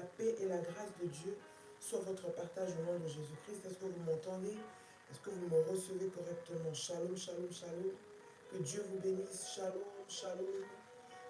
la paix et la grâce de Dieu soit votre partage au nom de Jésus-Christ. Est-ce que vous m'entendez? Est-ce que vous me recevez correctement? Shalom, shalom, shalom. Que Dieu vous bénisse. Shalom, shalom.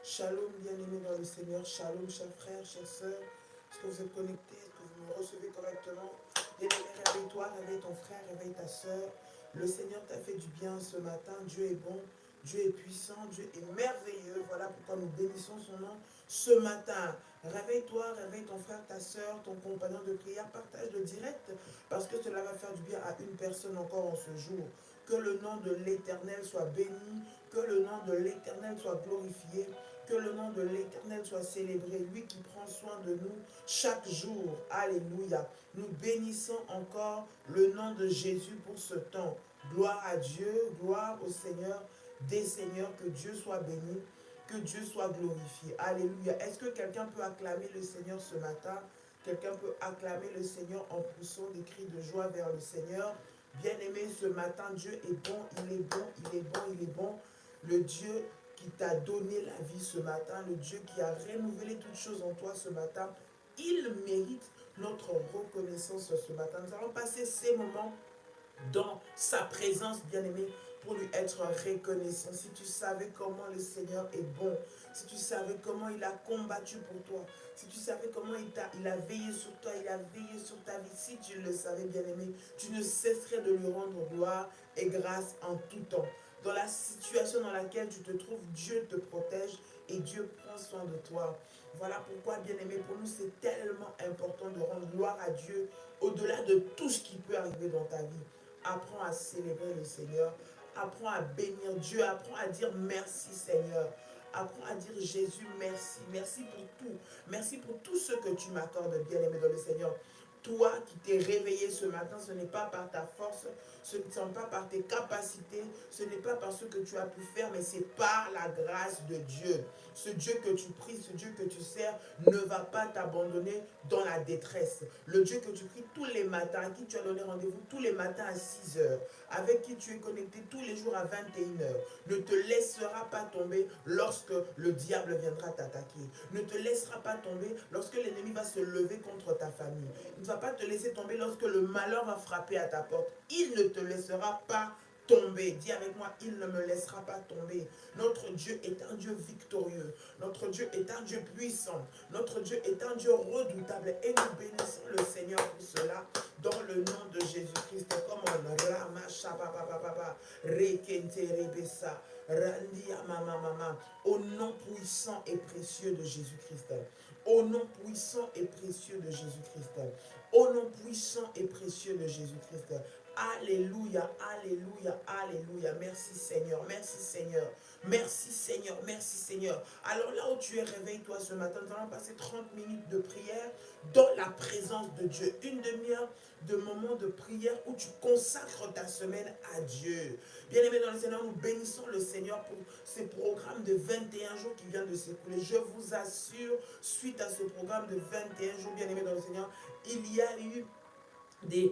Shalom, bien-aimés dans le Seigneur. Shalom, chers frères, chères sœurs. Est-ce que vous êtes connectés? Est-ce que vous me recevez correctement? Bien-aimé, réveille-toi, réveille ton frère, réveille ta sœur. Le Seigneur t'a fait du bien ce matin. Dieu est bon, Dieu est puissant, Dieu est merveilleux. Voilà pourquoi nous bénissons son nom ce matin. Réveille-toi, réveille ton frère, ta sœur, ton compagnon de prière. Partage le direct parce que cela va faire du bien à une personne encore en ce jour. Que le nom de l'Éternel soit béni, que le nom de l'Éternel soit glorifié, que le nom de l'Éternel soit célébré, lui qui prend soin de nous chaque jour. Alléluia. Nous bénissons encore le nom de Jésus pour ce temps. Gloire à Dieu, gloire au Seigneur des Seigneurs, que Dieu soit béni, que Dieu soit glorifié. Alléluia. Est-ce que quelqu'un peut acclamer le Seigneur ce matin? Quelqu'un peut acclamer le Seigneur en poussant des cris de joie vers le Seigneur? Bien-aimé, ce matin, Dieu est bon, il est bon, il est bon, il est bon. Le Dieu qui t'a donné la vie ce matin, le Dieu qui a renouvelé toutes choses en toi ce matin, il mérite notre reconnaissance ce matin. Nous allons passer ces moments dans sa présence, bien-aimé, pour lui être reconnaissant. Si tu savais comment le Seigneur est bon, si tu savais comment il a combattu pour toi, si tu savais comment il a veillé sur toi, il a veillé sur ta vie, si tu le savais, bien-aimé, tu ne cesserais de lui rendre gloire et grâce en tout temps. Dans la situation dans laquelle tu te trouves, Dieu te protège et Dieu prend soin de toi. Voilà pourquoi, bien-aimé, pour nous, c'est tellement important de rendre gloire à Dieu au-delà de tout ce qui peut arriver dans ta vie. Apprends à célébrer le Seigneur. Apprends à bénir Dieu. Apprends à dire merci Seigneur. Apprends à dire Jésus merci. Merci pour tout. Merci pour tout ce que tu m'accordes, bien-aimé dans le Seigneur. Toi qui t'es réveillé ce matin, ce n'est pas par ta force, ce ne sont pas par tes capacités, ce n'est pas par ce que tu as pu faire, mais c'est par la grâce de Dieu. Ce Dieu que tu pries, ce Dieu que tu sers, ne va pas t'abandonner dans la détresse. Le Dieu que tu pries tous les matins, à qui tu as donné rendez-vous tous les matins à 6 heures, avec qui tu es connecté tous les jours à 21 heures, ne te laissera pas tomber lorsque le diable viendra t'attaquer. Ne te laissera pas tomber lorsque l'ennemi va se lever contre ta famille. Il ne va pas te laisser tomber lorsque le malheur va frapper à ta porte. Il ne te laissera pas tomber. Dis avec moi, il ne me laissera pas tomber. Notre Dieu est un Dieu victorieux. Notre Dieu est un Dieu puissant. Notre Dieu est un Dieu redoutable. Et nous bénissons le Seigneur pour cela dans le nom de Jésus-Christ. Comme on rama shababababa, rekente rebesa, randia mama mama, au nom puissant et précieux de Jésus-Christ. Au nom puissant et précieux de Jésus-Christ. Au nom puissant et précieux de Jésus-Christ. Alléluia, alléluia, alléluia. Merci Seigneur, merci Seigneur. Merci Seigneur, merci Seigneur. Alors là où tu es, réveille-toi ce matin. Nous allons passer 30 minutes de prière dans la présence de Dieu. Une demi-heure de moments de prière où tu consacres ta semaine à Dieu. Bien-aimés dans le Seigneur, nous bénissons le Seigneur pour ces programmes de 21 jours qui viennent de s'écouler. Je vous assure, suite à ce programme de 21 jours, bien-aimés dans le Seigneur, il y a eu des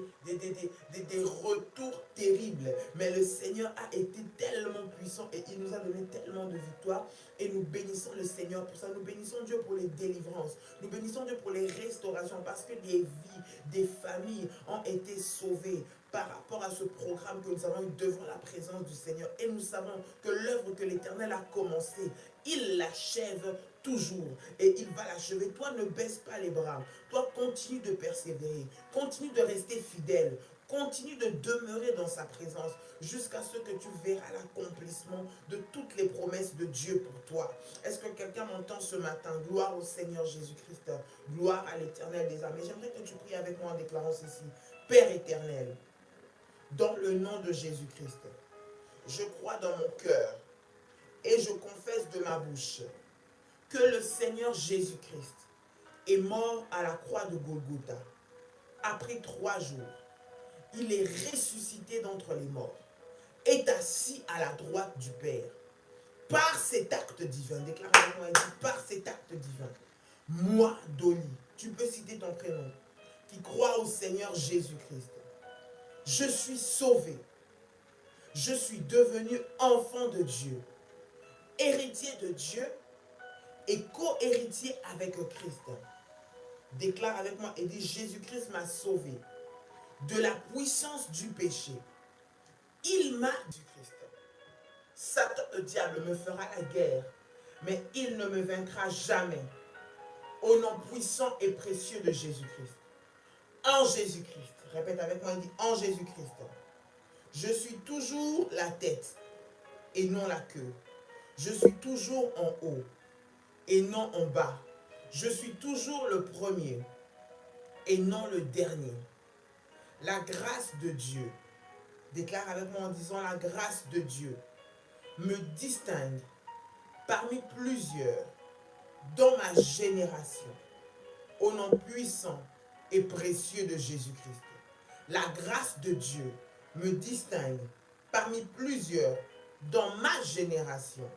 retours terribles. Mais le Seigneur a été tellement puissant et il nous a donné tellement de victoires. Et nous bénissons le Seigneur pour ça. Nous bénissons Dieu pour les délivrances. Nous bénissons Dieu pour les restaurations parce que des vies, des familles ont été sauvées par rapport à ce programme que nous avons eu devant la présence du Seigneur. Et nous savons que l'œuvre que l'Éternel a commencée, il l'achève toujours et il va l'achever. Toi, ne baisse pas les bras. Toi, continue de persévérer. Continue de rester fidèle. Continue de demeurer dans sa présence jusqu'à ce que tu verras l'accomplissement de toutes les promesses de Dieu pour toi. Est-ce que quelqu'un m'entend ce matin? Gloire au Seigneur Jésus-Christ. Gloire à l'Éternel des armées. J'aimerais que tu pries avec moi en déclarant ceci. Père éternel, dans le nom de Jésus-Christ, je crois dans mon cœur et je confesse de ma bouche que le Seigneur Jésus-Christ est mort à la croix de Golgotha. Après 3 jours, il est ressuscité d'entre les morts, est assis à la droite du Père. Par cet acte divin, déclare-moi, dit, par cet acte divin, moi, Dolly, tu peux citer ton prénom, qui croit au Seigneur Jésus-Christ, je suis sauvé, je suis devenu enfant de Dieu, héritier de Dieu et co-héritier avec Christ. Déclare avec moi et dit, Jésus-Christ m'a sauvé de la puissance du péché. Il m'a, Jésus-Christ. Satan, le diable, me fera la guerre, mais il ne me vaincra jamais. Au nom puissant et précieux de Jésus-Christ. En Jésus-Christ. Répète avec moi, il dit, en Jésus-Christ. Je suis toujours la tête et non la queue. Je suis toujours en haut et non en bas. Je suis toujours le premier et non le dernier. La grâce de Dieu, déclare avec moi en disant, la grâce de Dieu me distingue parmi plusieurs dans ma génération, au nom puissant et précieux de Jésus-Christ. La grâce de Dieu me distingue parmi plusieurs dans ma génération,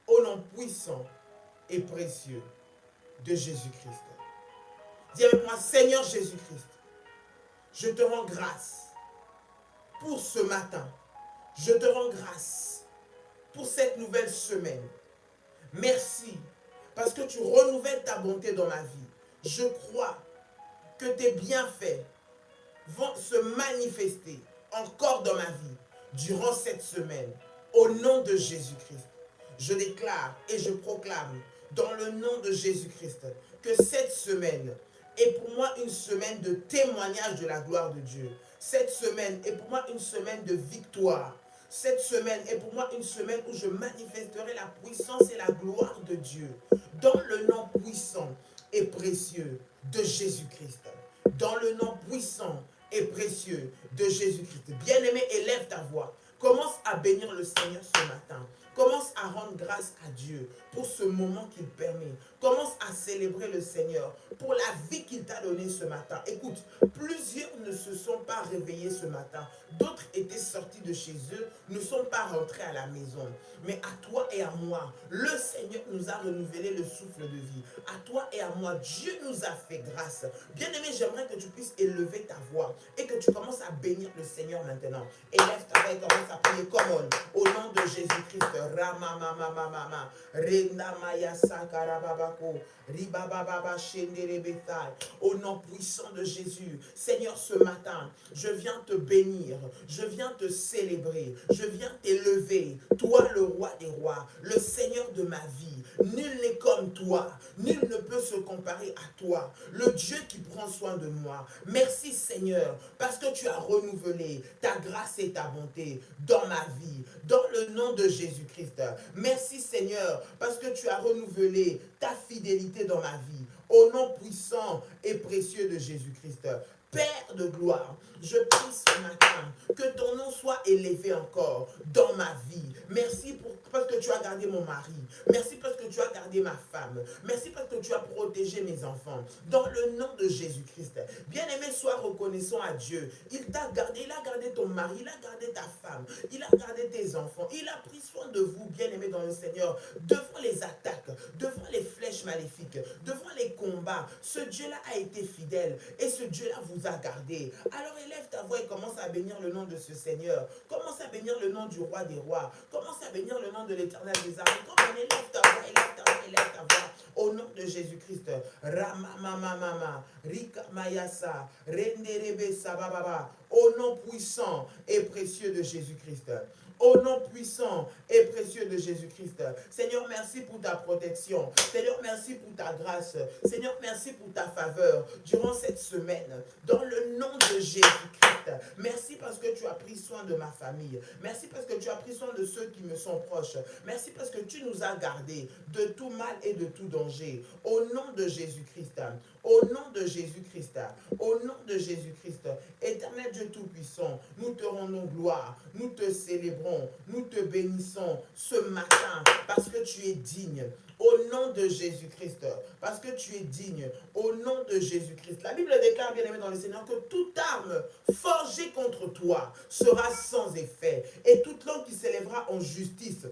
au nom puissant et précieux de Jésus-Christ. Dis avec moi, Seigneur Jésus-Christ, je te rends grâce pour ce matin. Je te rends grâce pour cette nouvelle semaine. Merci parce que tu renouvelles ta bonté dans ma vie. Je crois que tes bienfaits vont se manifester encore dans ma vie durant cette semaine. Au nom de Jésus-Christ, je déclare et je proclame dans le nom de Jésus-Christ que cette semaine est pour moi une semaine de témoignage de la gloire de Dieu. Cette semaine est pour moi une semaine de victoire. Cette semaine est pour moi une semaine où je manifesterai la puissance et la gloire de Dieu dans le nom puissant et précieux de Jésus-Christ. Dans le nom puissant et précieux de Jésus-Christ. Bien-aimé, élève ta voix. Commence à bénir le Seigneur ce matin. Commence à rendre grâce à Dieu pour ce moment qu'il permet. Commence à célébrer le Seigneur pour la vie qu'il t'a donnée ce matin. Écoute, plusieurs ne se sont pas réveillés ce matin. D'autres étaient sortis de chez eux, ne sont pas rentrés à la maison. Mais à toi et à moi, le Seigneur nous a renouvelé le souffle de vie. À toi et à moi, Dieu nous a fait grâce. Bien-aimé, j'aimerais que tu puisses élever ta voix et que tu commences à bénir le Seigneur maintenant. Élève ta voix et commence à prier comme au nom de Jésus-Christ. Rama mama mama Renda maya sakarababako Ribababa shenderebethai. Au nom puissant de Jésus, Seigneur, ce matin, je viens te bénir, je viens te célébrer, je viens t'élever, toi le roi des rois, le Seigneur de ma vie. Nul n'est comme toi, nul ne peut se comparer à toi, le Dieu qui prend soin de moi. Merci Seigneur, parce que tu as renouvelé ta grâce et ta bonté dans ma vie, dans le nom de Jésus-Christ. Merci Seigneur, parce que tu as renouvelé ta fidélité dans ma vie, au nom puissant et précieux de Jésus-Christ. Père de gloire, je prie ce matin que ton nom soit élevé encore dans ma vie. Merci parce que tu as gardé mon mari. Merci parce que tu as gardé ma femme. Merci parce que tu as protégé mes enfants. Dans le nom de Jésus-Christ. Bien-aimé, sois reconnaissant à Dieu. Il t'a gardé, il a gardé ton mari, il a gardé ta femme, il a gardé tes enfants. Il a pris soin de vous, bien-aimé dans le Seigneur, devant les attaques, devant les flèches maléfiques, devant les combats. Ce Dieu-là a été fidèle et ce Dieu-là vous a gardé. Alors élève ta voix et commence à bénir le nom de ce Seigneur. Commence à bénir le nom du roi des rois. Commence à bénir le nom de l'Éternel des armées. Comme on élève ta voix, élève ta voix, élève ta voix. Au nom de Jésus-Christ. Ramamamamama, Rika Mayasa, Renderebe Sabababa. Au nom puissant et précieux de Jésus-Christ. Au nom puissant et précieux de Jésus-Christ. Seigneur, merci pour ta protection. Seigneur, merci pour ta grâce. Seigneur, merci pour ta faveur durant cette semaine. Dans le nom de Jésus-Christ. Merci parce que tu as pris soin de ma famille. Merci parce que tu as pris soin de ceux qui me sont proches. Merci parce que tu nous as gardés de tout mal et de tout danger. Au nom de Jésus-Christ. Au nom de Jésus-Christ. Au nom de Jésus-Christ. Éternel Dieu Tout-Puissant, nous te rendons gloire. Nous te célébrons. Nous te bénissons ce matin parce que tu es digne. Au nom de Jésus-Christ, parce que tu es digne, au nom de Jésus-Christ. La Bible déclare, bien aimé dans le Seigneur, que toute arme forgée contre toi sera sans effet, et toute langue qui s'élèvera en justice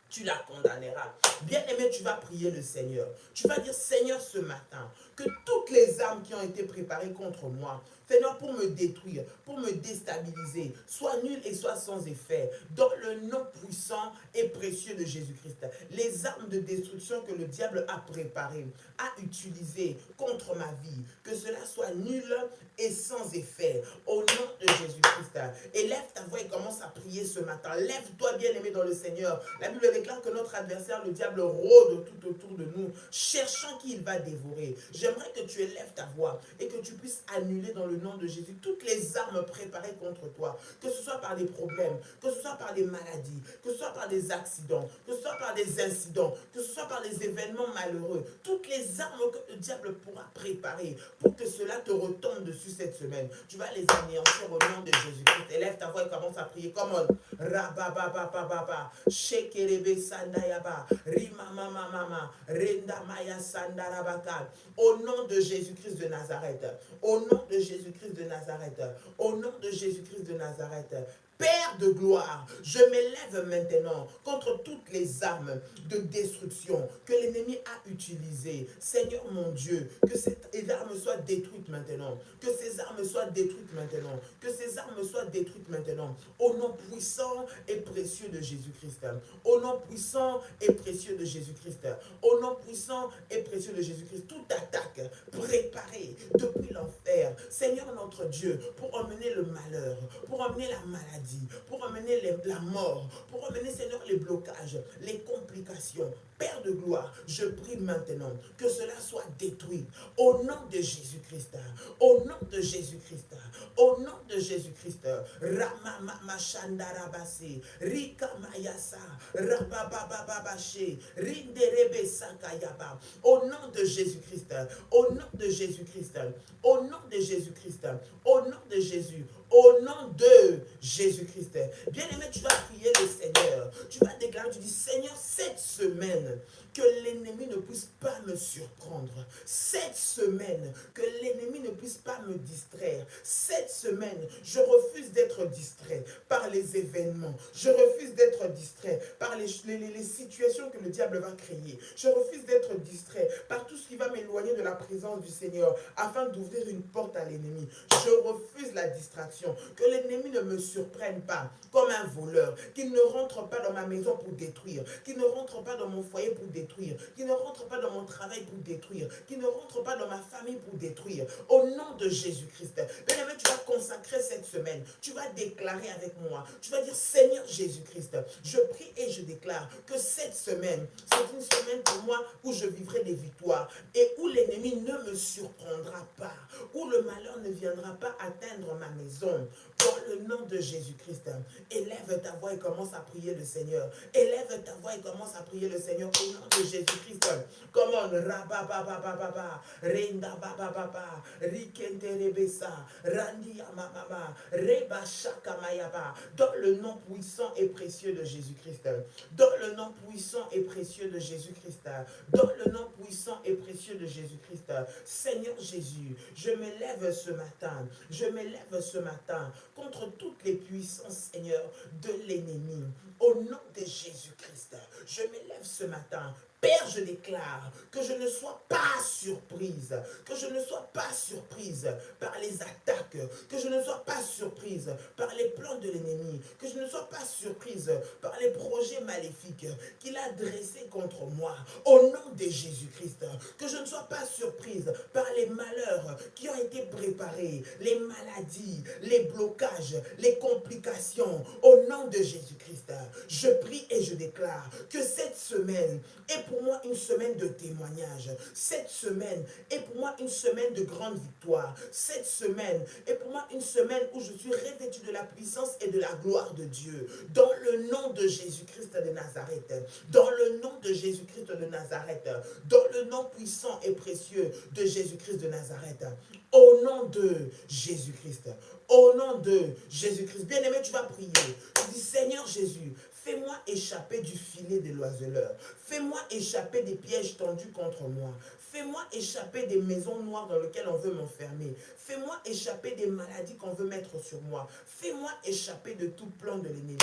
tu la condamneras. Bien-aimé, tu vas prier le Seigneur. Tu vas dire, Seigneur, ce matin, que toutes les armes qui ont été préparées contre moi, Seigneur, pour me détruire, pour me déstabiliser, soient nulles et soient sans effet. Dans le nom puissant et précieux de Jésus-Christ. Les armes de destruction que le diable a préparées, a utilisées contre ma vie, que cela soit nul et sans effet. Au nom de Jésus-Christ. Élève ta voix et commence à prier ce matin. Lève-toi, bien-aimé dans le Seigneur. La Bible déclare que notre adversaire, le diable, rôde tout autour de nous, cherchant qui il va dévorer. J'aimerais que tu élèves ta voix et que tu puisses annuler dans le nom de Jésus toutes les armes préparées contre toi, que ce soit par des problèmes, que ce soit par des maladies, que ce soit par des accidents, que ce soit par des incidents, que ce soit par des événements malheureux, toutes les armes que le diable pourra préparer pour que cela te retombe dessus cette semaine. Tu vas les anéantir au nom de Jésus-Christ. Élève ta voix et commence à prier. Come on. Rabababababa, shekerebe sandayaba, rimamamamama, rendamaya sandarabaka. Au nom de Jésus-Christ de Nazareth. Au nom de Jésus-Christ de Nazareth. Au nom de Jésus-Christ de Nazareth. Père de gloire, je m'élève maintenant contre toutes les armes de destruction que l'ennemi a utilisées. Seigneur mon Dieu, que ces armes soient détruites maintenant. Que ces armes soient détruites maintenant. Que ces armes soient détruites maintenant. Au nom puissant et précieux de Jésus-Christ. Au nom puissant et précieux de Jésus-Christ. Au nom puissant et précieux de Jésus-Christ. Toute attaque préparée depuis l'enfer, Seigneur notre Dieu, pour emmener le malheur, pour emmener la maladie, pour emmener la mort, pour emmener, Seigneur, les blocages, les complications. Père de gloire, je prie maintenant que cela soit détruit au nom de Jésus-Christ, au nom de Jésus-Christ, au nom de Jésus-Christ. Ramamachandarabase, Rika Mayasa, Rababababache, Rinderebe Sakayaba. Au nom de Jésus-Christ, au nom de Jésus-Christ, au nom de Jésus-Christ, au nom de Jésus. Au nom de Jésus-Christ. Bien-aimé, tu vas prier le Seigneur. Tu vas déclarer, tu dis, Seigneur, cette semaine, que l'ennemi ne puisse pas me surprendre. Cette semaine, que l'ennemi ne puisse pas me distraire. Cette semaine, je refuse d'être distrait par les événements. Je refuse d'être distrait par les situations que le diable va créer. Je refuse d'être distrait par tout ce qui va m'éloigner de la présence du Seigneur afin d'ouvrir une porte à l'ennemi. Je refuse la distraction. Que l'ennemi ne me surprenne pas comme un voleur. Qu'il ne rentre pas dans ma maison pour détruire. Qu'il ne rentre pas dans mon foyer pour détruire. Qu'il ne rentre pas dans mon travail pour détruire. Qu'il ne rentre pas dans ma famille pour détruire. Au nom de Jésus-Christ. Bien-aimé, tu vas consacrer cette semaine. Tu vas déclarer avec moi. Tu vas dire, Seigneur Jésus-Christ, je prie et je déclare que cette semaine, c'est une semaine pour moi où je vivrai des victoires et où l'ennemi ne me surprendra pas, où le malheur ne viendra pas atteindre ma maison. Dans le nom de Jésus-Christ, élève ta voix et commence à prier le Seigneur. Élève ta voix et commence à prier le Seigneur au nom de Jésus-Christ. Come on, rabababababa, renda bababa, rikenterebesa, randi amamama, reba shakamayaba. Dans le nom puissant et précieux de Jésus-Christ. Dans le nom puissant et précieux de Jésus-Christ. Dans le nom puissant et précieux de Jésus-Christ. Seigneur Jésus, je m'élève ce matin. Je m'élève ce matin contre toutes les puissances, Seigneur, de l'ennemi. Au nom de Jésus-Christ, je m'élève ce matin. Père, je déclare que je ne sois pas surprise, que je ne sois pas surprise par les attaques, que je ne sois pas surprise par les plans de l'ennemi, que je ne sois pas surprise par les projets maléfiques qu'il a dressés contre moi. Au nom de Jésus-Christ, que je ne sois pas surprise par les malheurs qui ont été préparés, les maladies, les blocages, les complications. Au nom de Jésus-Christ, je prie et je déclare que cette semaine est pour moi une semaine de témoignage. Cette semaine est pour moi une semaine de grande victoire. Cette semaine est pour moi une semaine où je suis revêtu de la puissance et de la gloire de Dieu. Dans le nom de Jésus-Christ de Nazareth. Dans le nom de Jésus-Christ de Nazareth. Dans le nom puissant et précieux de Jésus-Christ de Nazareth. Au nom de Jésus-Christ. Au nom de Jésus-Christ. Bien-aimé, tu vas prier. Tu dis, Seigneur Jésus, Fais-moi échapper du filet de l'oiseleur. Fais-moi échapper des pièges tendus contre moi. Fais-moi échapper des maisons noires dans lesquelles on veut m'enfermer. Fais-moi échapper des maladies qu'on veut mettre sur moi. Fais-moi échapper de tout plan de l'ennemi.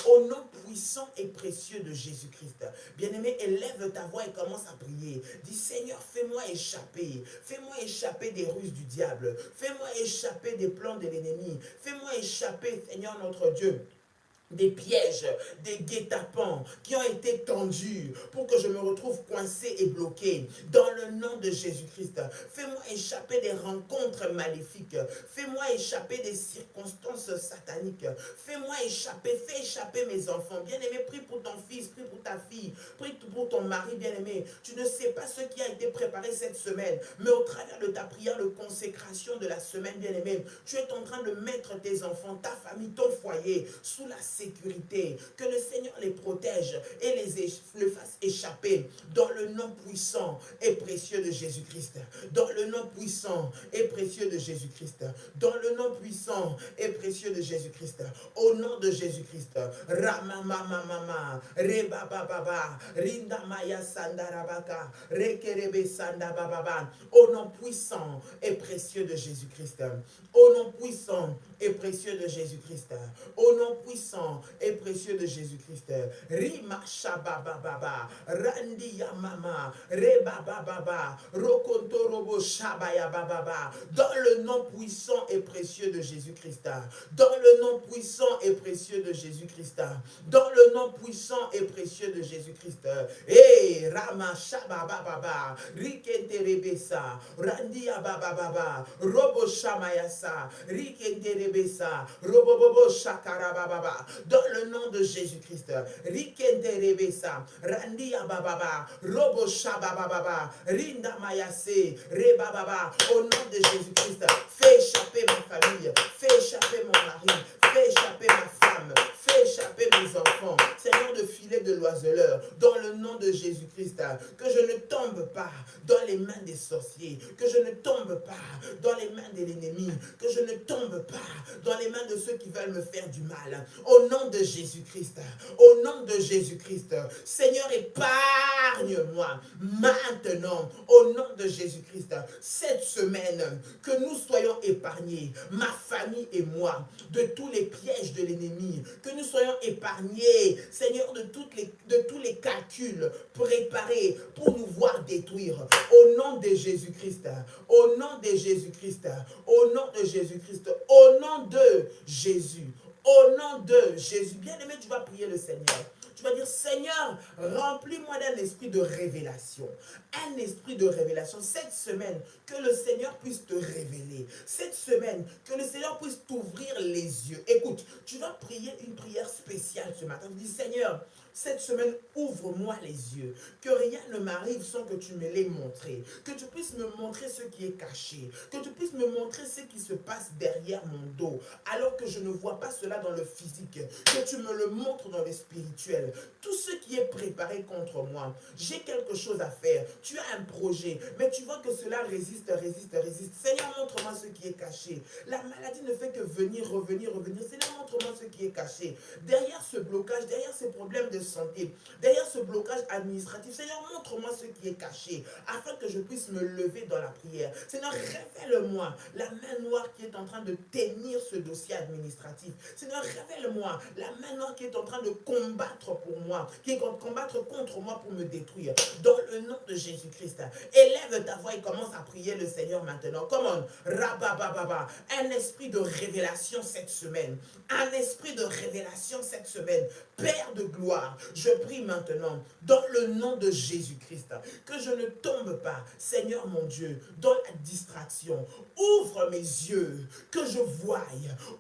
Au nom puissant et précieux de Jésus-Christ. Bien-aimé, élève ta voix et commence à prier. Dis, Seigneur, fais-moi échapper. Fais-moi échapper des ruses du diable. Fais-moi échapper des plans de l'ennemi. Fais-moi échapper, Seigneur notre Dieu, des pièges, des guet-apens qui ont été tendus pour que je me retrouve coincé et bloqué. Dans le nom de Jésus-Christ, fais-moi échapper des rencontres maléfiques. Fais-moi échapper des circonstances sataniques. Fais-moi échapper, fais échapper mes enfants. Bien-aimé, prie pour ton fils, prie pour ta fille, prie pour ton mari, bien-aimé. Tu ne sais pas ce qui a été préparé cette semaine, mais au travers de ta prière de consécration de la semaine, bien-aimé, tu es en train de mettre tes enfants, ta famille, ton foyer sous la sécurité, que le Seigneur les protège et les fasse échapper dans le nom puissant et précieux de Jésus-Christ. Dans le nom puissant et précieux de Jésus-Christ. Dans le nom puissant et précieux de Jésus-Christ. Au nom de Jésus-Christ. Ramamamamama, Rebababa, Rindamaya Sandarabaka, Rekerebe Sandababa. Au nom puissant et précieux de Jésus-Christ. Au nom puissant et précieux de Jésus-Christ. Au nom puissant et précieux de Jésus-Christ. Rima Shabababa, Randi Yamama, Rebababa, Rokontorobo Shabaya Bababa. Dans le nom puissant et précieux de Jésus-Christ. Dans le nom puissant et précieux de Jésus-Christ. Dans le nom puissant et précieux de Jésus-Christ. Eh, Rama Shabababa, Rikenterebesa, Randi Yabababa, Robo Shamayasa, Rikenterebesa, Robobobo Shakarababa. Dans le nom de Jésus-Christ. Rikenterebesa, Randi Yabababa, Robo Shabababa, Rinda Mayase, Rebababa. Au nom de Jésus-Christ, fais échapper ma famille, fais échapper mon mari, fais échapper ma femme, fais échapper mes enfants, Seigneur, de filet de l'oiseleur, dans le nom de Jésus-Christ, que je ne tombe pas dans les mains des sorciers, que je ne tombe pas dans les mains de l'ennemi, que je ne tombe pas dans les mains de ceux qui veulent me faire du mal. Au nom de Jésus-Christ, au nom de Jésus-Christ, Seigneur, épargne-moi maintenant, au nom de Jésus-Christ, cette semaine, que nous soyons épargnés, ma famille et moi, de tous les pièges de l'ennemi, que nous soyons épargnés, Seigneur, de tous les calculs préparés pour nous voir détruire. Au nom de Jésus-Christ, au nom de Jésus-Christ, au nom de Jésus-Christ, au nom de Jésus, au nom de Jésus. Bien-aimé, tu vas prier le Seigneur. Tu vas dire, Seigneur, remplis-moi d'un esprit de révélation. Un esprit de révélation. Cette semaine, que le Seigneur puisse te révéler. Cette semaine, que le Seigneur puisse t'ouvrir les yeux. Écoute, tu vas prier une prière spéciale ce matin. Tu dis, Seigneur, cette semaine, ouvre-moi les yeux. Que rien ne m'arrive sans que tu me l'aies montré. Que tu puisses me montrer ce qui est caché. Que tu puisses me montrer ce qui se passe derrière mon dos. Alors que je ne vois pas cela dans le physique. Que tu me le montres dans le spirituel. Tout ce qui est préparé contre moi. J'ai quelque chose à faire. Tu as un projet. Mais tu vois que cela résiste. Seigneur, montre-moi ce qui est caché. La maladie ne fait que venir, revenir. Seigneur, montre-moi ce qui est caché. Derrière ce blocage, derrière ces problèmes de santé, derrière ce blocage administratif, Seigneur, montre-moi ce qui est caché, afin que je puisse me lever dans la prière. Seigneur, révèle-moi la main noire qui est en train de tenir ce dossier administratif. Seigneur, révèle-moi la main noire qui est en train de combattre pour moi, qui est en train de combattre contre moi pour me détruire. Dans le nom de Jésus-Christ, élève ta voix et commence à prier le Seigneur maintenant. Comment? Rabababa, un esprit de révélation cette semaine. Un esprit de révélation cette semaine. Père de gloire, je prie maintenant dans le nom de Jésus-Christ que je ne tombe pas, Seigneur mon Dieu, dans la distraction. Ouvre mes yeux, que je voie.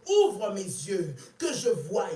Ouvre mes yeux, que je voie,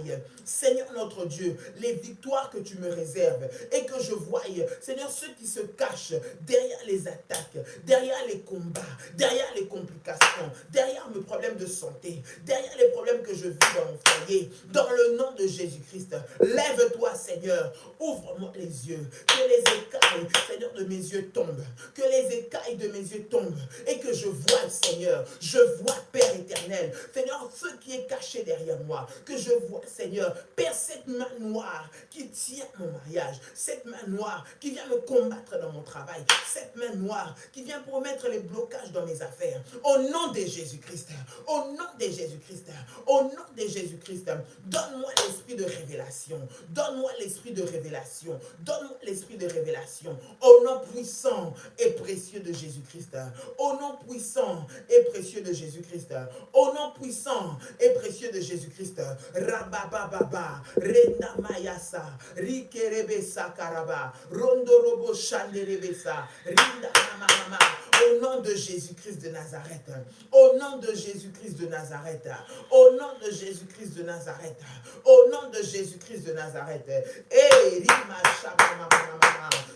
Seigneur notre Dieu, les victoires que tu me réserves et que je voie, Seigneur, ceux qui se cachent derrière les attaques, derrière les combats, derrière les complications, derrière mes problèmes de santé, derrière les problèmes que je vis dans mon foyer. Dans le nom de Jésus-Christ, lève-toi, Seigneur, ouvre-moi les yeux, que les écailles, Seigneur, de mes yeux tombent, que les écailles de mes yeux tombent, et que je vois, Seigneur, je vois, Père éternel, Seigneur, ce qui est caché derrière moi, que je vois, Seigneur, Père, cette main noire qui tient mon mariage, cette main noire qui vient me combattre dans mon travail, cette main noire qui vient pour mettre les blocages dans mes affaires, au nom de Jésus-Christ, au nom de Jésus-Christ, au nom de Jésus-Christ, donne-moi l'esprit de révélation, donne-moi l'esprit de révélation, donne-moi l'esprit de révélation, au nom puissant et précieux de Jésus-Christ, au nom puissant et précieux de Jésus-Christ, au nom puissant et précieux de Jésus-Christ, Rabababa, Renda Mayasa, Rikerebesa Karaba, Rondorobo Shanderebesa, Rinda Mama, au nom de Jésus-Christ de Nazareth, au nom de Jésus-Christ de Nazareth, au nom de Jésus-Christ de Nazareth, au nom de Jésus-Christ de Nazareth, et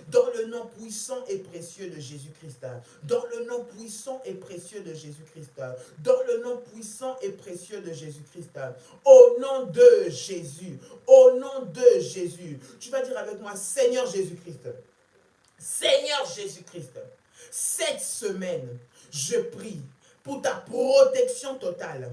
dans le nom puissant et précieux de Jésus-Christ, dans le nom puissant et précieux de Jésus-Christ, dans le nom puissant et précieux de Jésus-Christ, au nom de Jésus, au nom de Jésus, tu vas dire avec moi, Seigneur Jésus-Christ, Seigneur Jésus-Christ, cette semaine, je prie pour ta protection totale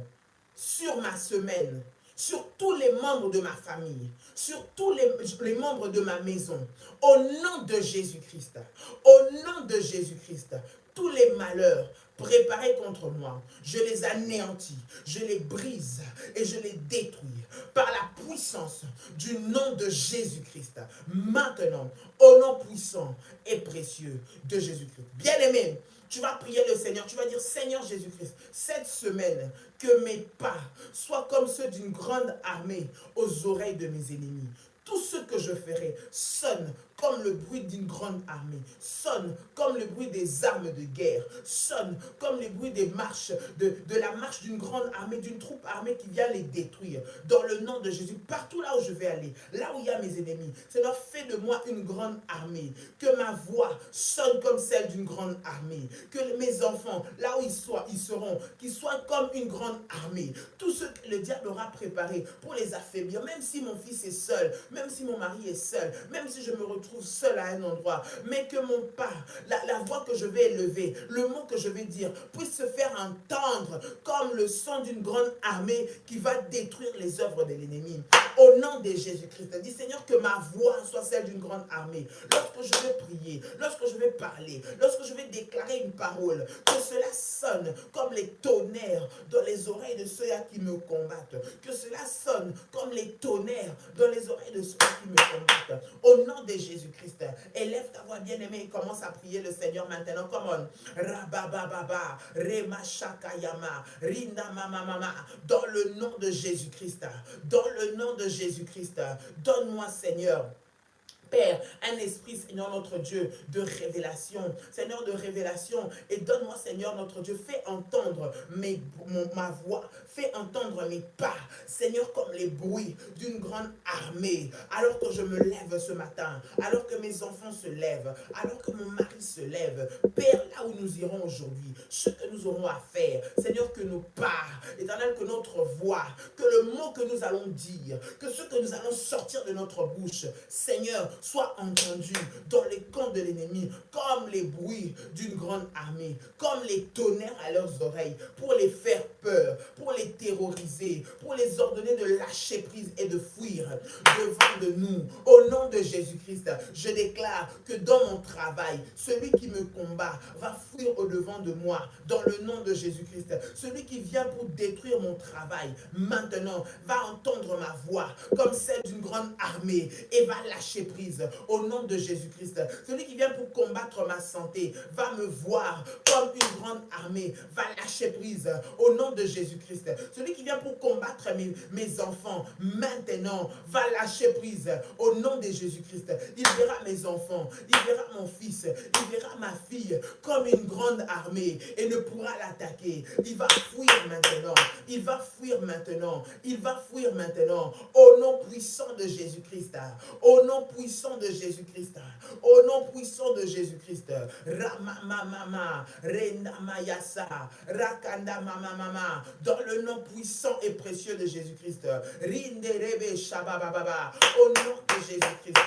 sur ma semaine, sur tous les membres de ma famille, sur tous les membres de ma maison, au nom de Jésus-Christ, au nom de Jésus-Christ, tous les malheurs préparés contre moi, je les anéantis, je les brise et je les détruis par la puissance du nom de Jésus-Christ. Maintenant, au nom puissant et précieux de Jésus-Christ. Bien-aimé, tu vas prier le Seigneur, tu vas dire, Seigneur Jésus-Christ, cette semaine, que mes pas soient comme ceux d'une grande armée aux oreilles de mes ennemis. Tout ce que je ferai sonne comme le bruit d'une grande armée, sonne comme le bruit des armes de guerre, sonne comme le bruit des marches, de la marche d'une grande armée, d'une troupe armée qui vient les détruire. Dans le nom de Jésus, partout là où je vais aller, là où il y a mes ennemis, Seigneur, fais de moi une grande armée, que ma voix sonne comme celle d'une grande armée, que mes enfants, là où ils seront, qu'ils soient comme une grande armée. Tout ce que le diable aura préparé pour les affaiblir, même si mon fils est seul, même si mon mari est seul, même si je me retrouve seul à un endroit, mais que mon pas, la voix que je vais élever, le mot que je vais dire, puisse se faire entendre comme le son d'une grande armée qui va détruire les œuvres de l'ennemi. Au nom de Jésus-Christ, dis Seigneur, que ma voix soit celle d'une grande armée. Lorsque je vais prier, lorsque je vais parler, lorsque je vais déclarer une parole, que cela sonne comme les tonnerres dans les oreilles de ceux qui me combattent, que cela sonne comme les tonnerres dans les oreilles de ceux qui me combattent. Au nom de Jésus-Christ, élève ta voix bien-aimée et commence à prier le Seigneur maintenant. Come on. Rabababa, Remashakayama, Rinda Mama Mama, dans le nom de Jésus-Christ, dans le nom de Jésus-Christ, donne-moi, Seigneur, Père, un esprit, Seigneur notre Dieu, de révélation. Seigneur, de révélation. Et donne-moi, Seigneur notre Dieu, fais entendre ma voix, fais entendre mes pas. Seigneur, comme les bruits d'une grande armée. Alors que je me lève ce matin, alors que mes enfants se lèvent, alors que mon mari se lève. Père, là où nous irons aujourd'hui, ce que nous aurons à faire, Seigneur, que nos pas, Éternel, que notre voix, que le mot que nous allons dire, que ce que nous allons sortir de notre bouche, Seigneur, soit entendu dans les camps de l'ennemi comme les bruits d'une grande armée, comme les tonnerres à leurs oreilles, pour les faire peur, pour les terroriser, pour les ordonner de lâcher prise et de fuir devant de nous. Au nom de Jésus-Christ, je déclare que dans mon travail, celui qui me combat va fuir au-devant de moi, dans le nom de Jésus-Christ. Celui qui vient pour détruire mon travail, maintenant, va entendre ma voix comme celle d'une grande armée et va lâcher prise au nom de Jésus-Christ. Celui qui vient pour combattre ma santé va me voir comme une grande armée, va lâcher prise au nom de Jésus-Christ. Celui qui vient pour combattre mes enfants maintenant va lâcher prise au nom de Jésus-Christ. Il verra mes enfants, il verra mon fils, il verra ma fille comme une grande armée et ne pourra l'attaquer. Il va fuir maintenant, il va fuir maintenant, il va fuir maintenant au nom puissant de Jésus-Christ. Au nom puissant de Jésus-Christ, au nom puissant de Jésus-Christ, Ramamamama, Renda Mayasa, Rakanda Mama dans le nom puissant et précieux de Jésus-Christ. Rinderebe Shabababa, au nom de Jésus-Christ.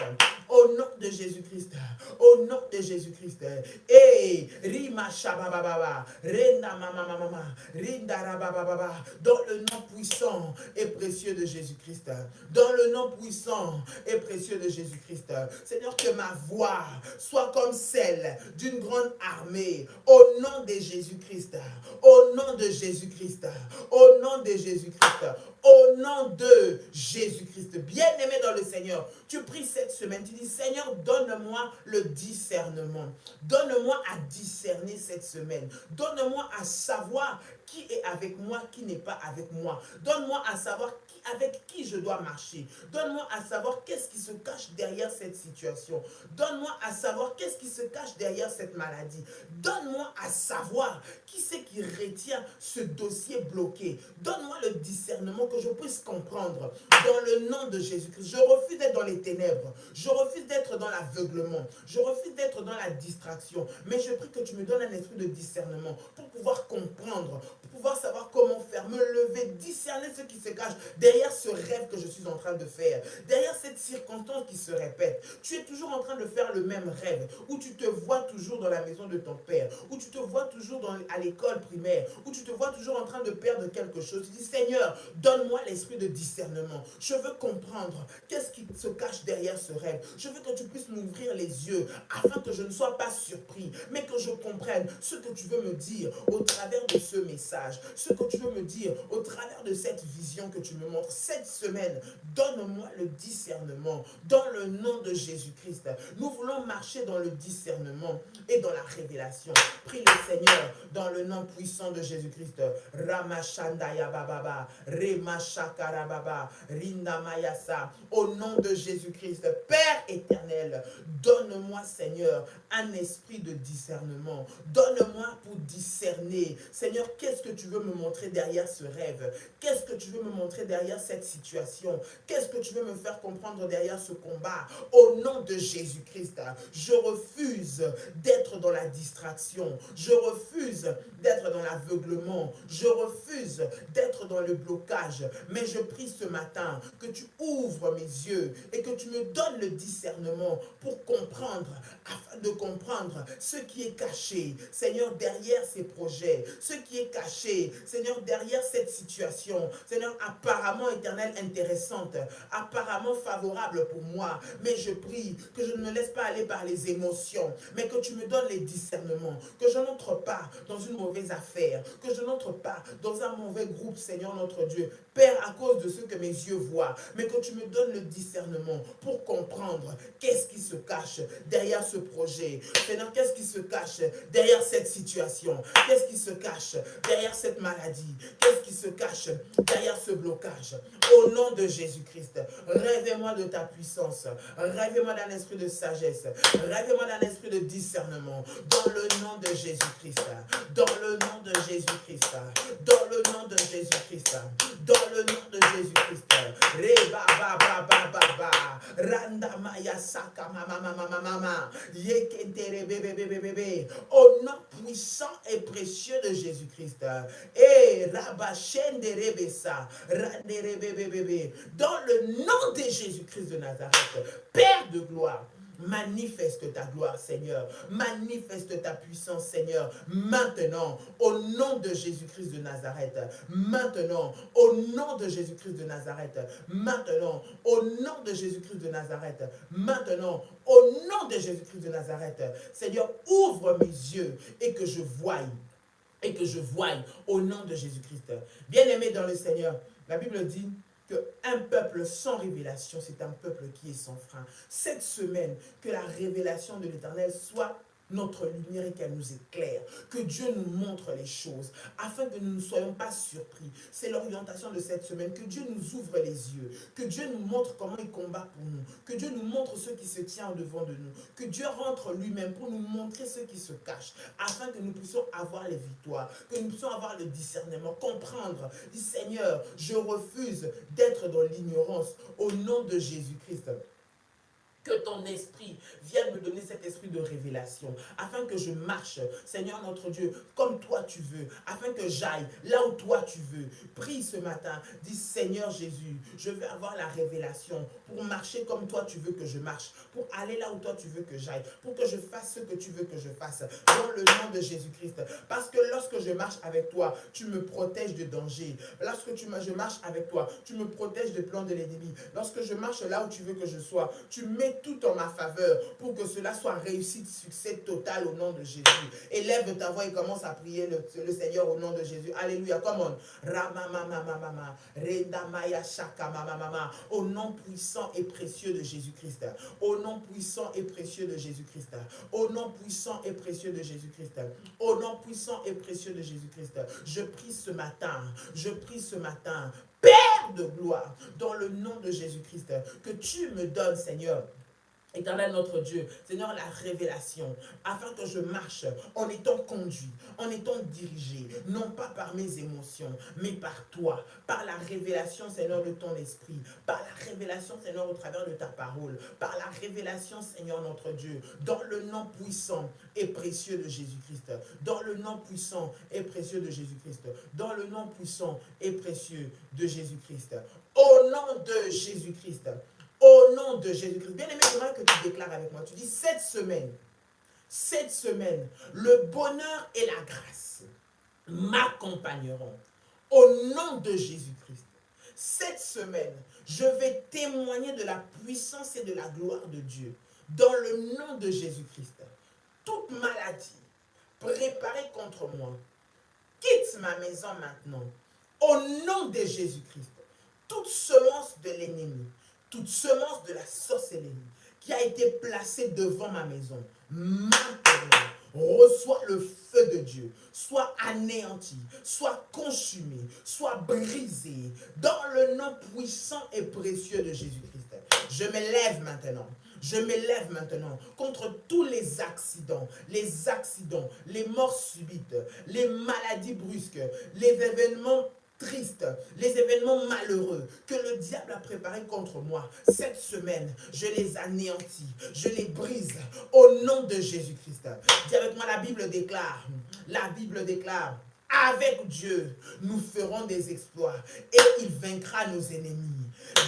Au nom de Jésus-Christ. Au nom de Jésus-Christ. Et Rima Shabababa, Renda Mama, Rinda Rabababa, dans le nom puissant et précieux de Jésus-Christ. Dans le nom puissant et précieux de Jésus-Christ. Seigneur, que ma voix soit comme celle d'une grande armée. Au nom de Jésus-Christ. Au nom de Jésus-Christ. Au nom de Jésus-Christ. Au nom de Jésus-Christ. Bien-aimé dans le Seigneur, tu pries cette semaine, tu dis, Seigneur, donne-moi le discernement. Donne-moi à discerner cette semaine. Donne-moi à savoir qui est avec moi, qui n'est pas avec moi. Donne-moi à savoir avec qui je dois marcher. Donne-moi à savoir qu'est-ce qui se cache derrière cette situation. Donne-moi à savoir qu'est-ce qui se cache derrière cette maladie. Donne-moi à savoir qui c'est qui retient ce dossier bloqué. Donne-moi le discernement que je puisse comprendre dans le nom de Jésus-Christ. Je refuse d'être dans les ténèbres. Je refuse d'être dans l'aveuglement. Je refuse d'être dans la distraction. Mais je prie que tu me donnes un esprit de discernement pour pouvoir comprendre, pour pouvoir savoir comment faire, me lever, discerner ce qui se cache derrière ce rêve que je suis en train de faire, derrière cette circonstance qui se répète. Tu es toujours en train de faire le même rêve, où tu te vois toujours dans la maison de ton père, où tu te vois toujours à l'école primaire, où tu te vois toujours en train de perdre quelque chose. Tu dis, Seigneur, donne-moi l'esprit de discernement. Je veux comprendre qu'est-ce qui se cache derrière ce rêve. Je veux que tu puisses m'ouvrir les yeux afin que je ne sois pas surpris, mais que je comprenne ce que tu veux me dire au travers de ce message, ce que tu veux me dire au travers de cette vision que tu me montres cette semaine. Donne-moi le discernement dans le nom de Jésus-Christ. Nous voulons marcher dans le discernement et dans la révélation. Prie le Seigneur dans le nom puissant de Jésus-Christ. Ramashandaya bababa, Remashakarababa, Rindamayasa. Au nom de Jésus-Christ, Père éternel, donne-moi, Seigneur, un esprit de discernement. Donne-moi pour discerner. Seigneur, qu'est-ce que tu veux me montrer derrière ce rêve? Qu'est-ce que tu veux me montrer derrière cette situation? Qu'est-ce que tu veux me faire comprendre derrière ce combat? Au nom de Jésus-Christ, je refuse d'être dans la distraction. Je refuse d'être dans l'aveuglement. Je refuse d'être dans le blocage. Mais je prie ce matin que tu ouvres mes yeux et que tu me donnes le discernement pour comprendre, afin de comprendre ce qui est caché, Seigneur, derrière ces projets, ce qui est caché, Seigneur, derrière cette situation, Seigneur, apparemment éternelle, intéressante, apparemment favorable pour moi. Mais je prie que je ne me laisse pas aller par les émotions, mais que tu me donnes les discernements, que je n'entre pas dans une mauvaise affaire, que je n'entre pas dans un mauvais groupe, Seigneur notre Dieu, Père, à cause de ce que mes yeux voient, mais que tu me donnes le discernement pour comprendre qu'est-ce qui se cache derrière ce projet. Seigneur, qu'est-ce qui se cache derrière cette situation? Qu'est-ce qui se cache derrière cette maladie? Qu'est-ce qui se cache derrière ce blocage? Au nom de Jésus-Christ, rêvez-moi de ta puissance, rêvez-moi d'un esprit de sagesse, rêvez-moi d'un esprit de discernement, dans le nom de Jésus-Christ, dans le nom de Jésus-Christ, dans le nom de Jésus-Christ, dans le nom de Jésus-Christ. Reba ba ba ba ba ba, randa maya saka mama mama mama, yekentere bébé bébé bébé, au nom puissant et précieux de Jésus-Christ. Et rabachende rebesa, rande bébé bébé, dans le nom de Jésus-Christ de Nazareth, Père de gloire. Manifeste ta gloire, Seigneur. Manifeste ta puissance, Seigneur. Maintenant, au nom de Jésus-Christ de Nazareth. Maintenant, au nom de Jésus-Christ de Nazareth. Maintenant, au nom de Jésus-Christ de Nazareth. Maintenant, au nom de Jésus-Christ de Nazareth. Seigneur, ouvre mes yeux et que je voie. Et que je voie au nom de Jésus-Christ. Bien-aimé dans le Seigneur, la Bible dit qu'un peuple sans révélation, c'est un peuple qui est sans frein. Cette semaine, que la révélation de l'Éternel soit notre lumière et qu'elle nous éclaire. Que Dieu nous montre les choses, afin que nous ne soyons pas surpris. C'est l'orientation de cette semaine. Que Dieu nous ouvre les yeux. Que Dieu nous montre comment il combat pour nous. Que Dieu nous montre ce qui se tient au devant de nous. Que Dieu rentre lui-même pour nous montrer ce qui se cache, afin que nous puissions avoir les victoires, que nous puissions avoir le discernement, comprendre. Dis, Seigneur, je refuse d'être dans l'ignorance au nom de Jésus-Christ. Que ton esprit vienne me donner cet esprit de révélation, afin que je marche, Seigneur notre Dieu, comme toi tu veux, afin que j'aille là où toi tu veux. Prie ce matin, dis Seigneur Jésus, je veux avoir la révélation pour marcher comme toi tu veux que je marche, pour aller là où toi tu veux que j'aille, pour que je fasse ce que tu veux que je fasse, dans le nom de Jésus-Christ. Parce que lorsque je marche avec toi, tu me protèges de danger. Lorsque je marche avec toi, tu me protèges des plans de l'ennemi. Lorsque je marche là où tu veux que je sois, tu mets tout en ma faveur pour que cela soit réussite, succès total au nom de Jésus. Élève ta voix et commence à prier le Seigneur au nom de Jésus. Alléluia, come on. Ramamamamama, Redamaya Shaka Mamamama. Au nom puissant et précieux de Jésus-Christ. Au nom puissant et précieux de Jésus-Christ. Au nom puissant et précieux de Jésus-Christ. Au nom puissant et précieux de Jésus-Christ. Je prie ce matin. Je prie ce matin. Père de gloire, dans le nom de Jésus-Christ, que tu me donnes, Seigneur, Éternel notre Dieu, Seigneur, la révélation, afin que je marche en étant conduit, en étant dirigé, non pas par mes émotions, mais par toi, par la révélation, Seigneur, de ton esprit, par la révélation, Seigneur, au travers de ta parole, par la révélation, Seigneur notre Dieu, dans le nom puissant et précieux de Jésus-Christ, dans le nom puissant et précieux de Jésus-Christ, dans le nom puissant et précieux de Jésus-Christ, au nom de Jésus-Christ. Au nom de Jésus-Christ. Bien-aimé, j'aimerais que tu déclares avec moi. Tu dis, cette semaine, le bonheur et la grâce m'accompagneront. Au nom de Jésus-Christ. Cette semaine, je vais témoigner de la puissance et de la gloire de Dieu. Dans le nom de Jésus-Christ. Toute maladie préparée contre moi, quitte ma maison maintenant. Au nom de Jésus-Christ. Toute semence de l'ennemi, toute semence de la sorcellerie qui a été placée devant ma maison, maintenant, reçois le feu de Dieu, soit anéanti, soit consumé, soit brisé, dans le nom puissant et précieux de Jésus-Christ. Je m'élève maintenant contre tous les accidents, les morts subites, les maladies brusques, les événements tristes, les événements malheureux que le diable a préparés contre moi. Cette semaine, je les anéantis, je les brise au nom de Jésus-Christ. Dis avec moi, la Bible déclare, avec Dieu, nous ferons des exploits et il vaincra nos ennemis.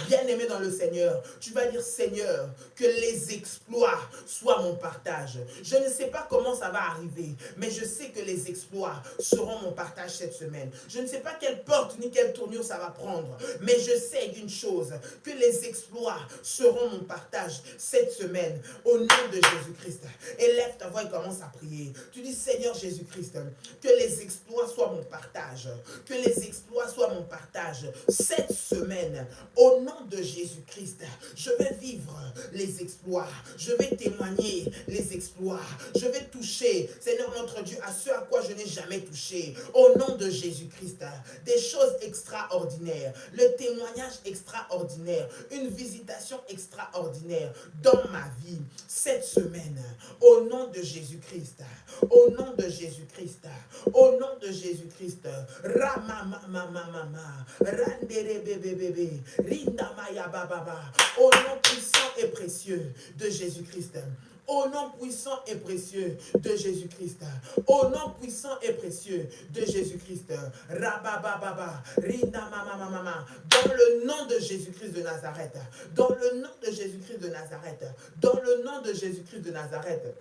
Bien-aimé dans le Seigneur, tu vas dire, Seigneur, que les exploits soient mon partage. Je ne sais pas comment ça va arriver, mais je sais que les exploits seront mon partage cette semaine. Je ne sais pas quelle porte ni quelle tournure ça va prendre, mais je sais d'une chose, que les exploits seront mon partage cette semaine, au nom de Jésus-Christ. Élève ta voix et commence à prier. Tu dis, Seigneur Jésus-Christ, que les exploits soient mon partage, que les exploits soient mon partage cette semaine, au nom de Jésus-Christ. Je vais vivre les exploits, je vais témoigner les exploits, je vais toucher, Seigneur notre Dieu, à ce à quoi je n'ai jamais touché, au nom de Jésus-Christ. Des choses extraordinaires, le témoignage extraordinaire, une visitation extraordinaire dans ma vie cette semaine, au nom de Jésus-Christ, au nom de Jésus-Christ, au nom de Jésus-Christ. Ramamamamama, randerebebebebe, rindamaya bababa, au nom puissant et précieux de Jésus-Christ. Au nom puissant et précieux de Jésus-Christ. Au nom puissant et précieux de Jésus-Christ. Rabababa, rinamamamama. Dans le nom de Jésus-Christ de Nazareth. Dans le nom de Jésus-Christ de Nazareth. Dans le nom de Jésus-Christ de Nazareth.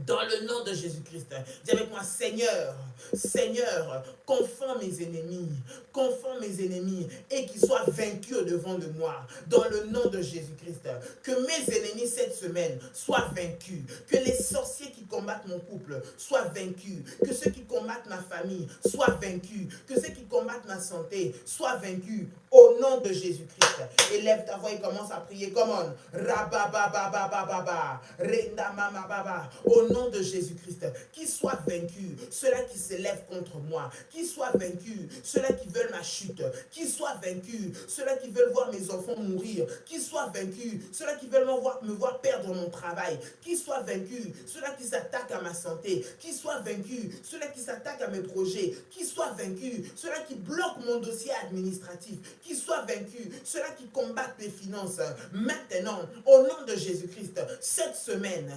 Dans le nom de Jésus-Christ, dis avec moi, Seigneur, Seigneur, confonds mes ennemis et qu'ils soient vaincus au-devant de moi. Dans le nom de Jésus-Christ, que mes ennemis cette semaine soient vaincus, que les sorciers qui combattent mon couple soient vaincus, que ceux qui combattent ma famille soient vaincus, que ceux qui combattent ma santé soient vaincus. Au nom de Jésus-Christ, élève ta voix et commence à prier. Come on. Rababababababa, Renda Mama Baba. Au au nom de Jésus-Christ. Qu'ils soient vaincus, ceux-là qui s'élèvent contre moi. Qu'ils soient vaincus, ceux-là qui veulent ma chute. Qu'ils soient vaincus, ceux-là qui veulent voir mes enfants mourir. Qu'ils soient vaincus, ceux-là qui veulent me voir perdre mon travail. Qu'ils soient vaincus, ceux-là qui s'attaquent à ma santé. Qu'ils soient vaincus, ceux-là qui s'attaquent à mes projets. Qu'ils soient vaincus, ceux-là qui bloquent mon dossier administratif. Qu'ils soient vaincus, ceux-là qui combattent mes finances. Maintenant, au nom de Jésus-Christ, cette semaine,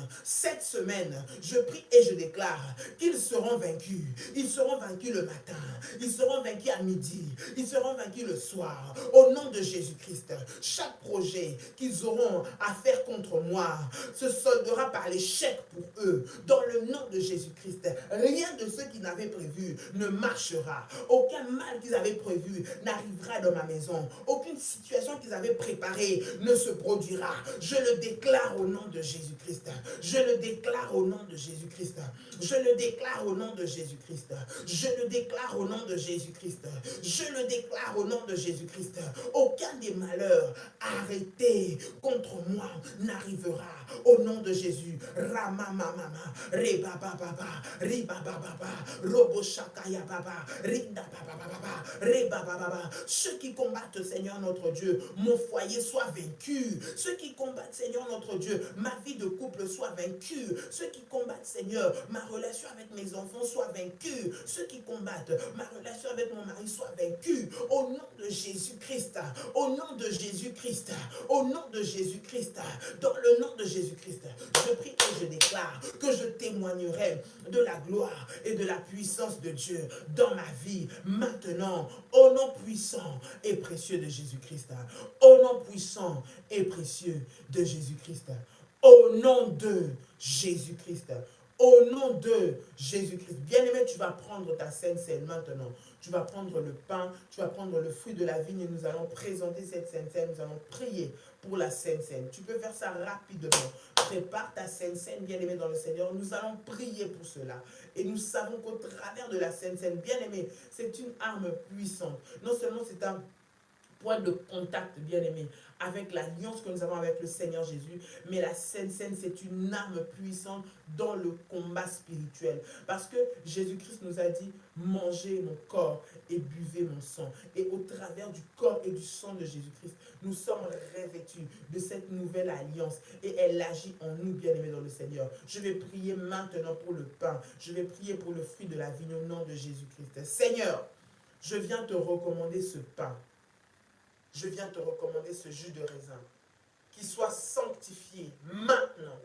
je prie et je déclare qu'ils seront vaincus. Ils seront vaincus le matin. Ils seront vaincus à midi. Ils seront vaincus le soir. Au nom de Jésus-Christ, chaque projet qu'ils auront à faire contre moi se soldera par l'échec pour eux. Dans le nom de Jésus-Christ, rien de ce qu'ils n'avaient prévu ne marchera. Aucun mal qu'ils avaient prévu n'arrivera dans ma maison. Aucune situation qu'ils avaient préparée ne se produira. Je le déclare au nom de Jésus-Christ. Je le déclare au nom de Jésus-Christ. Je le déclare au nom de Jésus-Christ. Je le déclare au nom de Jésus-Christ. Je le déclare au nom de Jésus-Christ. Aucun des malheurs arrêtés contre moi n'arrivera. Au nom de Jésus. Rama mama, reba baba, riba baba, robo shakaya baba, rinda baba, reba baba. Ceux qui combattent, Seigneur notre Dieu, mon foyer soit vaincu. Ceux qui combattent, Seigneur notre Dieu, ma vie de couple soit vaincue. Ceux qui combattent, Seigneur, ma relation avec mes enfants soit vaincue. Ceux qui combattent ma relation avec mon mari soit vaincue. Au nom de Jésus-Christ, au nom de Jésus-Christ, au nom de Jésus-Christ, dans le nom de Jésus-Christ, je prie et je déclare que je témoignerai de la gloire et de la puissance de Dieu dans ma vie maintenant, au nom puissant et précieux de Jésus-Christ. Au nom puissant et précieux de Jésus-Christ. Au nom de Jésus-Christ. Au nom de Jésus-Christ. Bien-aimé, tu vas prendre ta Sainte Seine maintenant. Tu vas prendre le pain, tu vas prendre le fruit de la vigne et nous allons présenter cette Sainte Seine. Nous allons prier pour la Sainte Seine. Tu peux faire ça rapidement. Prépare ta Sainte Seine, bien-aimé dans le Seigneur. Nous allons prier pour cela. Et nous savons qu'au travers de la Sainte Seine, bien-aimé, c'est une arme puissante. Non seulement c'est un point de contact, bien-aimé, avec l'alliance que nous avons avec le Seigneur Jésus, mais la Sainte Seine, c'est une arme puissante dans le combat spirituel. Parce que Jésus-Christ nous a dit, mangez mon corps et buvez mon sang. Et au travers du corps et du sang de Jésus-Christ, nous sommes revêtus de cette nouvelle alliance et elle agit en nous, bien-aimés dans le Seigneur. Je vais prier maintenant pour le pain. Je vais prier pour le fruit de la vigne au nom de Jésus-Christ. Seigneur, je viens te recommander ce pain. Je viens te recommander ce jus de raisin qui soit sanctifié maintenant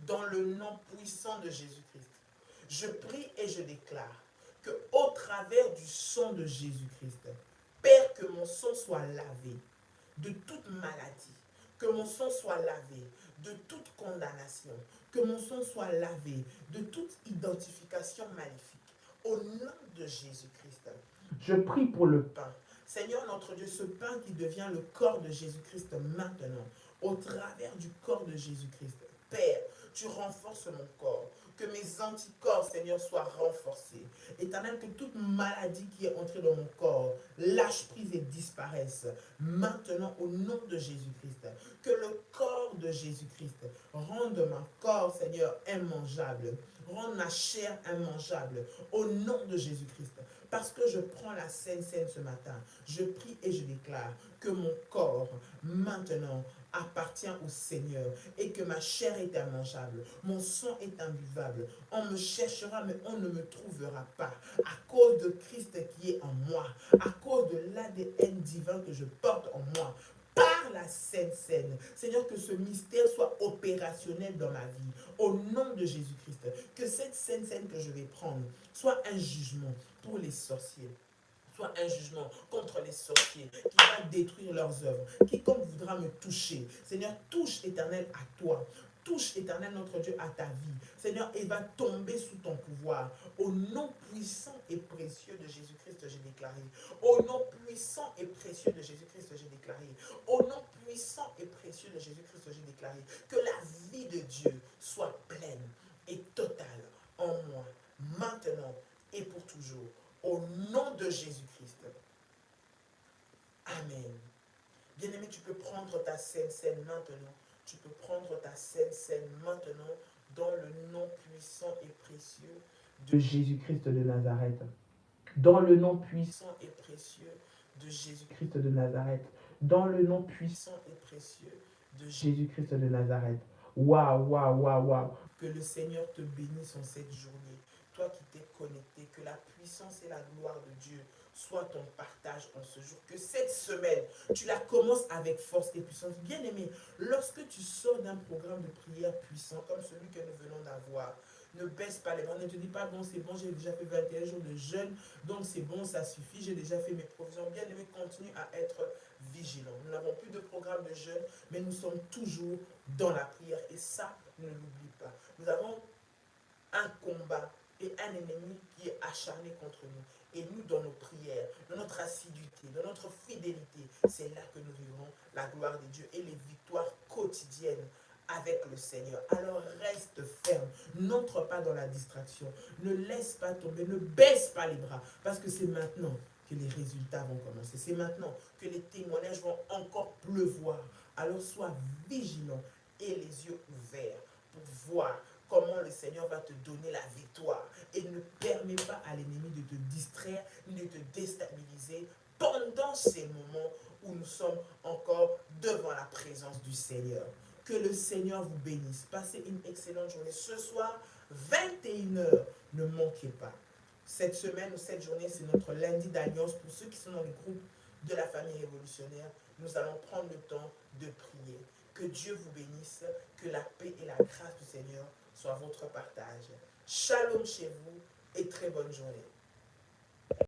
dans le nom puissant de Jésus-Christ. Je prie et je déclare que au travers du sang de Jésus-Christ, Père, que mon sang soit lavé de toute maladie, que mon sang soit lavé de toute condamnation, que mon sang soit lavé de toute identification maléfique. Au nom de Jésus-Christ, je prie pour le pain. Seigneur notre Dieu, ce pain qui devient le corps de Jésus-Christ maintenant, au travers du corps de Jésus-Christ. Père, tu renforces mon corps, que mes anticorps, Seigneur, soient renforcés. Éternel, que toute maladie qui est entrée dans mon corps lâche prise et disparaisse. Maintenant, au nom de Jésus-Christ, que le corps de Jésus-Christ rende mon corps, Seigneur, immangeable. Rende ma chair immangeable. Au nom de Jésus-Christ. Parce que je prends la Sainte Seine ce matin, je prie et je déclare que mon corps, maintenant, appartient au Seigneur et que ma chair est immangeable, mon sang est imbuvable. On me cherchera, mais on ne me trouvera pas. À cause de Christ qui est en moi, à cause de l'ADN divin que je porte en moi, par la Sainte Seine. Seigneur, que ce mystère soit opérationnel dans ma vie. Au nom de Jésus-Christ, que cette Sainte Seine que je vais prendre soit un jugement pour les sorciers, soit un jugement contre les sorciers qui va détruire leurs œuvres. Quiconque voudra me toucher, Seigneur, touche, Éternel, à toi. Touche, Éternel, notre Dieu, à ta vie. Seigneur, il va tomber sous ton pouvoir. Au nom puissant et précieux de Jésus-Christ, j'ai déclaré. Au nom puissant et précieux de Jésus-Christ, j'ai déclaré. Au nom puissant et précieux de Jésus-Christ, j'ai déclaré. Que la vie de Dieu soit pleine et totale en moi, maintenant et pour toujours. Au nom de Jésus-Christ. Amen. Bien-aimé, tu peux prendre ta Sainte Seine maintenant. Tu peux prendre ta Sainte Seine maintenant dans le nom puissant et précieux de Jésus-Christ de Nazareth. Dans le nom puissant et précieux de Jésus-Christ de Nazareth. Dans le nom puissant et précieux de Jésus-Christ de Nazareth. Waouh, waouh, waouh, waouh. Que le Seigneur te bénisse en cette journée. Toi qui t'es connecté, que la puissance et la gloire de Dieu soient ton partage en ce jour. Que cette semaine, tu la commences avec force et puissance. Bien aimé, lorsque tu sors d'un programme de prière puissant comme celui que nous venons d'avoir, ne baisse pas les bras, ne te dis pas, bon, c'est bon, j'ai déjà fait 21 jours de jeûne, donc c'est bon, ça suffit, j'ai déjà fait mes provisions. Bien aimé, continue à être vigilant. Nous n'avons plus de programme de jeûne, mais nous sommes toujours dans la prière. Et ça, ne l'oublie pas. Nous avons un combat et un ennemi qui est acharné contre nous. Et nous, dans nos prières, dans notre assiduité, dans notre fidélité, c'est là que nous vivrons la gloire de Dieu et les victoires quotidiennes avec le Seigneur. Alors reste ferme, n'entre pas dans la distraction, ne laisse pas tomber, ne baisse pas les bras, parce que c'est maintenant que les résultats vont commencer. C'est maintenant que les témoignages vont encore pleuvoir. Alors sois vigilant et les yeux ouverts pour voir comment le Seigneur va te donner la victoire. Et ne permets pas à l'ennemi de te distraire, ni de te déstabiliser pendant ces moments où nous sommes encore devant la présence du Seigneur. Que le Seigneur vous bénisse. Passez une excellente journée. Ce soir, 21 h, ne manquez pas. Cette semaine ou cette journée, c'est notre lundi d'alliance. Pour ceux qui sont dans le groupe de la famille révolutionnaire, nous allons prendre le temps de prier. Que Dieu vous bénisse, que la paix et la grâce du Seigneur soient votre partage. Shalom chez vous et très bonne journée.